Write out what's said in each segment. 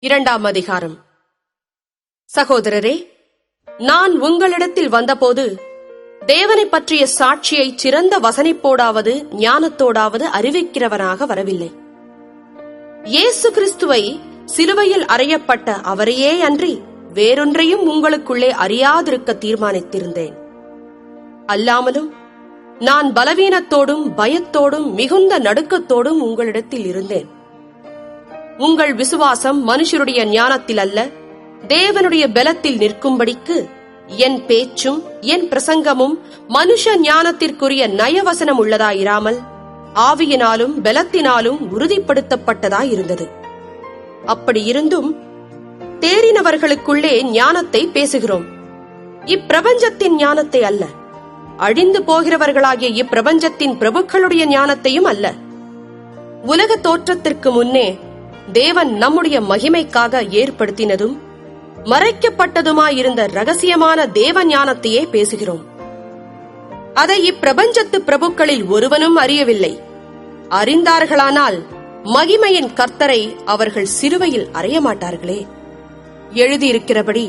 இரண்டாம் அதிகாரம். சகோதரரே, நான் உங்களிடத்தில் வந்தபோது தேவனை பற்றிய சாட்சியை சிறந்த வசனிப்போடாவது ஞானத்தோடாவது அறிவிக்கிறவனாக வரவில்லை. இயேசு கிறிஸ்துவை சிலுவையில் அறையப்பட்ட அவரையே அன்றி வேறொன்றையும் உங்களுக்குள்ளே அறியாதிருக்க தீர்மானித்திருந்தேன். அல்லாமலும் நான் பலவீனத்தோடும் பயத்தோடும் மிகுந்த நடுக்கத்தோடும் உங்களிடத்தில் இருந்தேன். உங்கள் விசுவாசம் மனுஷருடைய ஞானத்தில் அல்ல, தேவனுடைய பலத்தில் நிற்கும்படிக்கு என் பேச்சும் என் பிரசங்கமும் மனுஷ ஞானத்திற்குரிய நயவசனம் உள்ளதாயிராமல் ஆவியினாலும் பலத்தினாலும் உறுதிப்படுத்தப்பட்டதாயிருந்தது. அப்படி இருந்தும் தேறினவர்களுக்குள்ளே ஞானத்தை பேசுகிறோம். இப்பிரபஞ்சத்தின் ஞானத்தை அல்ல, அழிந்து போகிறவர்களாகிய இப்பிரபஞ்சத்தின் பிரபுக்களுடைய ஞானத்தையும் அல்ல. உலக தோற்றத்திற்கு முன்னே தேவன் நம்முடைய மகிமைக்காக ஏற்படுத்தினதும் மறைக்கப்பட்டதுமாயிருந்த ரகசியமான தேவ ஞானத்தையே பேசுகிறோம். அதை இப்பிரபஞ்சத்து பிரபுக்களில் ஒருவனும் அறியவில்லை. அறிந்தார்களானால் மகிமையின் கர்த்தரை அவர்கள் சிலுவையில் அறையமாட்டார்களே. எழுதியிருக்கிறபடி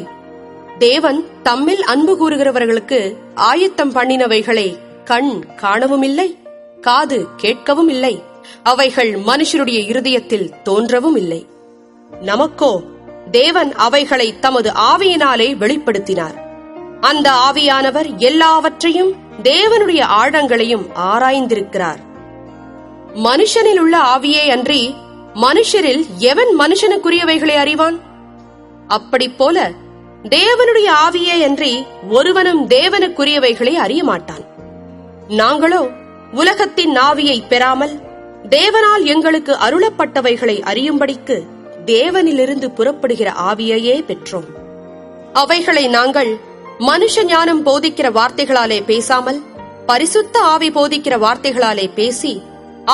தேவன் தம்மில் அன்பு கூறுகிறவர்களுக்கு ஆயத்தம் பண்ணினவைகளை கண் காணவும் இல்லை, காது கேட்கவும் இல்லை, அவைகள் மனுஷருடைய இருதயத்தில் தோன்றவும் இல்லை. நமக்கோ தேவன் அவைகளை தமது ஆவியினாலே வெளிப்படுத்தினார். அந்த ஆவியானவர் எல்லாவற்றையும் தேவனுடைய ஆழங்களையும் ஆராய்ந்திருக்கிறார். மனுஷனில் உள்ள ஆவியே அன்றி மனுஷரில் எவன் மனுஷனுக்குரியவைகளை அறிவான்? அப்படிப்போல தேவனுடைய ஆவியே அன்றி ஒருவனும் தேவனுக்குரியவைகளை அறிய மாட்டான். நாங்களோ உலகத்தின் ஆவியை பெறாமல் தேவனால் எங்களுக்கு அருளப்பட்டவைகளை அறியும்படிக்கு தேவனிலிருந்து புறப்படுகிற ஆவியையே பெற்றோம். அவைகளை நாங்கள் மனுஷ ஞானம் போதிக்கிற வார்த்தைகளாலே பேசாமல் பரிசுத்த ஆவி போதிக்கிற வார்த்தைகளாலே பேசி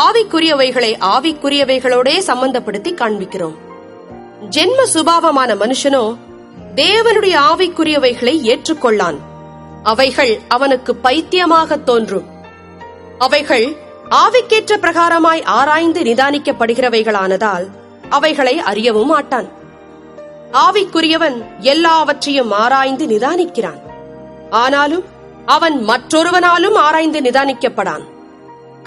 ஆவிக்குரியவைகளை ஆவிக்குரியவைகளோடே சம்பந்தப்படுத்தி காண்பிக்கிறோம். ஜென்ம சுபாவமான மனுஷனோ தேவனுடைய ஆவிக்குரியவைகளை ஏற்றுக்கொள்ளான். அவைகள் அவனுக்கு பைத்தியமாக தோன்றும். அவைகள் ஆவிக்கேற்ற பிரகாரமாய் ஆராய்ந்து நிதானிக்கப்படுகிறவைகளானதால் அவைகளை அறியவும் மாட்டான். ஆவிக்குரியவன் எல்லாவற்றையும் ஆராய்ந்து நிதானிக்கிறான். ஆனாலும் அவன் மற்றொருவனாலும் ஆராய்ந்து நிதானிக்கப்படான்.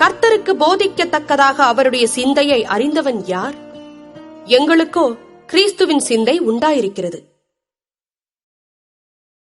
கர்த்தருக்கு போதிக்கத்தக்கதாக அவருடைய சிந்தையை அறிந்தவன் யார்? எங்களுக்கோ கிறிஸ்துவின் சிந்தை உண்டாயிருக்கிறது.